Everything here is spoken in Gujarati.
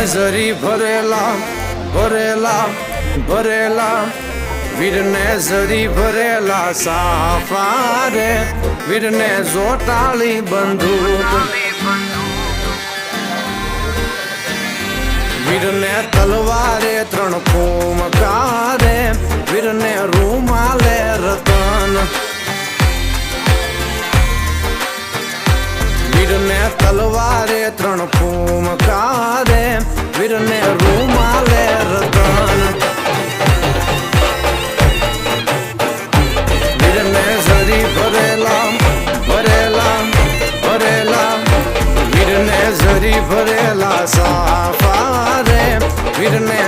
જરી ભરેલા ભરેલા ભરેલા વીરને જરી ભરેલા સાફા રે વીરને જોટાળી બંદૂક વીરને તલવારે 3 ફૂમકારે વીરને રૂમાલે રતન વીરને તલવારે 3 ફૂમકારે વીરને રૂમાલે રતન વીરને જરી ભરેલા ભરેલા ભરેલા વીરને જરી ભરેલા સાફા રે વીરને